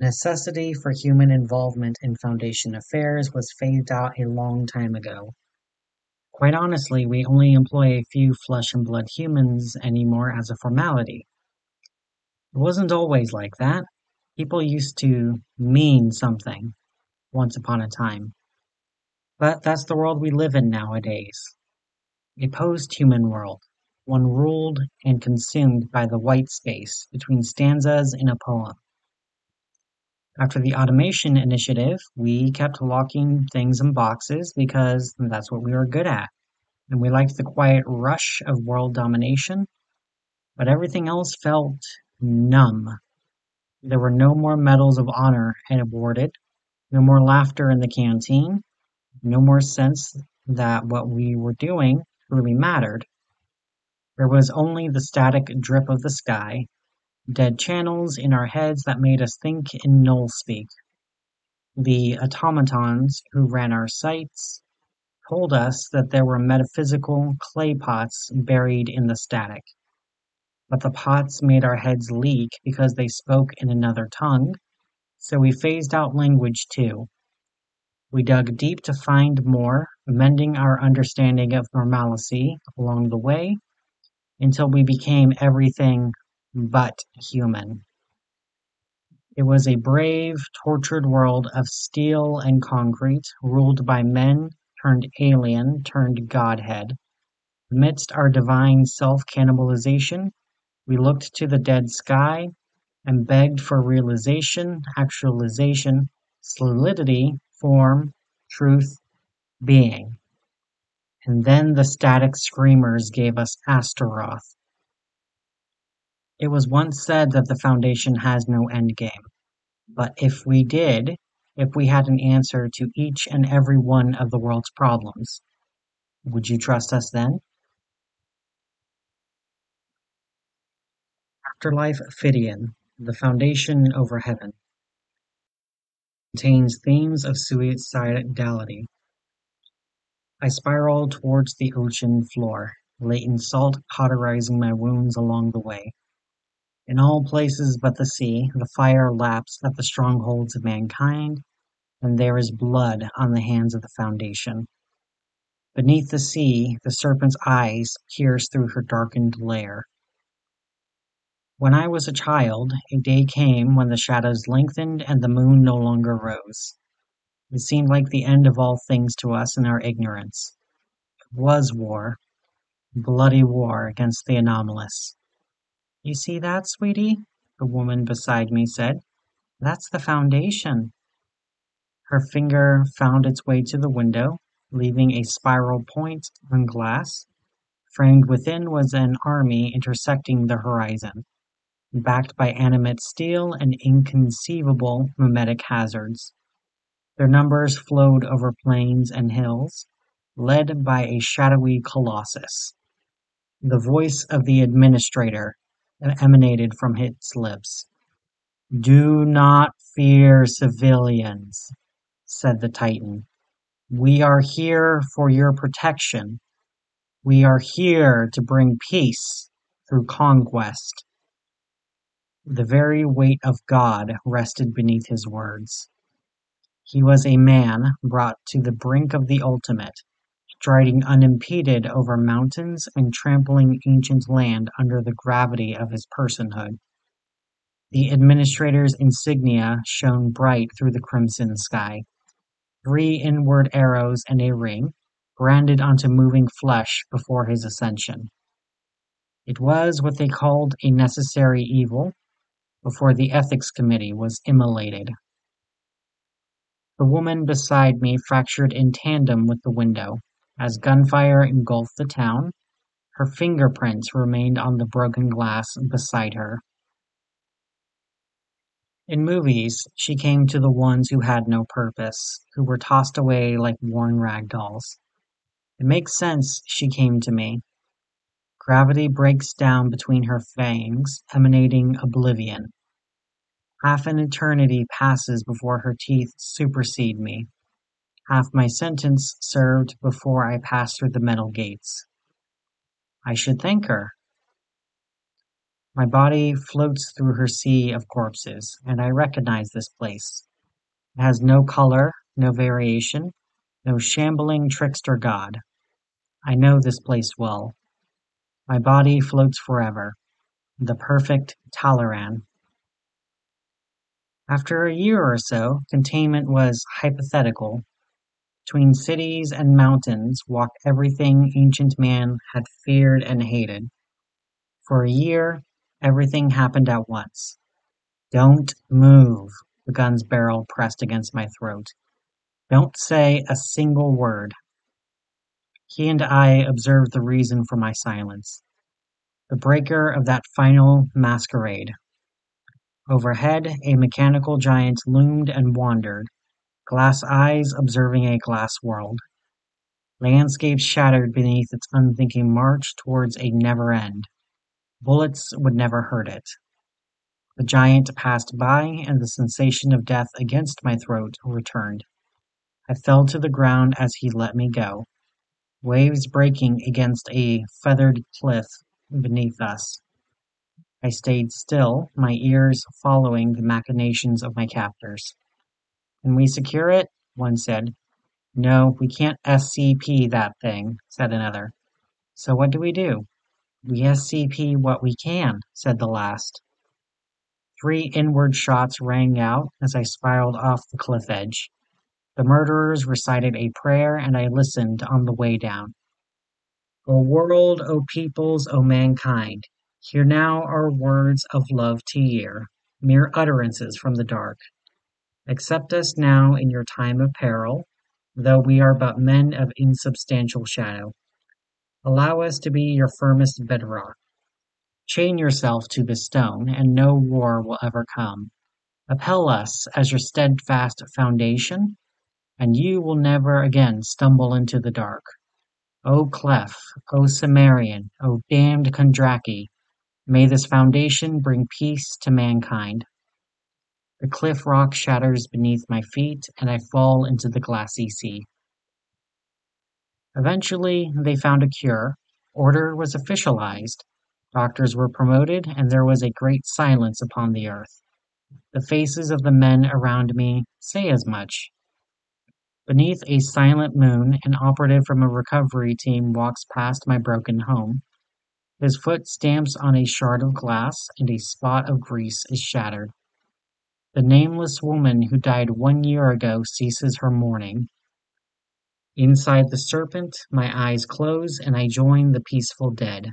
Necessity for human involvement in Foundation affairs was phased out a long time ago. Quite honestly, we only employ a few flesh and blood humans anymore as a formality. It wasn't always like that. People used to mean something once upon a time. But that's the world we live in nowadays. A post-human world, one ruled and consumed by the white space between stanzas in a poem. After the automation initiative, we kept locking things in boxes because that's what we were good at, and we liked the quiet rush of world domination, but everything else felt numb. There were no more medals of honor awarded, no more laughter in the canteen, no more sense that what we were doing really mattered. There was only the static drip of the sky, dead channels in our heads that made us think in null speak. The automatons who ran our sites told us that there were metaphysical clay pots buried in the static. But the pots made our heads leak because they spoke in another tongue, so we phased out language too. We dug deep to find more, mending our understanding of normalcy along the way, until we became everything but human. It was a brave, tortured world of steel and concrete, ruled by men turned alien turned godhead. Amidst our divine self-cannibalization, we looked to the dead sky and begged for realization, actualization, solidity, form, truth, being. And then the static screamers gave us Astaroth. It was once said that the Foundation has no endgame. But if we did, if we had an answer to each and every one of the world's problems, would you trust us then? Afterlife Ophidian, The Foundation over Heaven, contains themes of suicidality. I spiraled towards the ocean floor, latent salt cauterizing my wounds along the way. In all places but the sea, the fire laps at the strongholds of mankind, and there is blood on the hands of the Foundation. Beneath the sea, the serpent's eyes pierce through her darkened lair. When I was a child, a day came when the shadows lengthened and the moon no longer rose. It seemed like the end of all things to us in our ignorance. It was war, bloody war against the anomalous. You see that, sweetie? The woman beside me said. That's the Foundation. Her finger found its way to the window, leaving a spiral point on glass. Framed within was an army intersecting the horizon, backed by animate steel and inconceivable mimetic hazards. Their numbers flowed over plains and hills, led by a shadowy colossus. The voice of the administrator emanated from its lips. "Do not fear civilians," said the Titan. "We are here for your protection. We are here to bring peace through conquest." The very weight of God rested beneath his words. He was a man brought to the brink of the ultimate, striding unimpeded over mountains and trampling ancient land under the gravity of his personhood. The administrator's insignia shone bright through the crimson sky. 3 inward arrows and a ring, branded onto moving flesh before his ascension. It was what they called a necessary evil before the ethics committee was immolated. The woman beside me fractured in tandem with the window. As gunfire engulfed the town, her fingerprints remained on the broken glass beside her. In movies, she came to the ones who had no purpose, who were tossed away like worn rag dolls. It makes sense she came to me. Gravity breaks down between her fangs, emanating oblivion. Half an eternity passes before her teeth supersede me. Half my sentence served before I pass through the metal gates. I should thank her. My body floats through her sea of corpses, and I recognize this place. It has no color, no variation, no shambling trickster god. I know this place well. My body floats forever, the perfect Talaran. After a year or so, containment was hypothetical. Between cities and mountains walked everything ancient man had feared and hated. For a year, everything happened at once. Don't move, the gun's barrel pressed against my throat. Don't say a single word. He and I observed the reason for my silence. The breaker of that final masquerade. Overhead, a mechanical giant loomed and wandered, glass eyes observing a glass world. Landscapes shattered beneath its unthinking march towards a never end. Bullets would never hurt it. The giant passed by, and the sensation of death against my throat returned. I fell to the ground as he let me go, waves breaking against a feathered cliff beneath us. I stayed still, my ears following the machinations of my captors. "Can we secure it?" one said. "No, we can't SCP that thing," said another. "So what do we do?" "We SCP what we can," said the last. 3 inward shots rang out as I spiraled off the cliff edge. The murderers recited a prayer, and I listened on the way down. "O world, O peoples, O mankind, hear now our words of love to year, mere utterances from the dark. Accept us now in your time of peril, though we are but men of insubstantial shadow. Allow us to be your firmest bedrock. Chain yourself to the stone, and no war will ever come. Upheld us as your steadfast foundation, and you will never again stumble into the dark. O Clef, O Cimmerian, O damned Kondraki, may this foundation bring peace to mankind." The cliff rock shatters beneath my feet, and I fall into the glassy sea. Eventually, they found a cure. Order was officialized. Doctors were promoted, and there was a great silence upon the earth. The faces of the men around me say as much. Beneath a silent moon, an operative from a recovery team walks past my broken home. His foot stamps on a shard of glass, and a spot of grease is shattered. The nameless woman who died 1 year ago ceases her mourning. Inside the serpent, my eyes close, and I join the peaceful dead.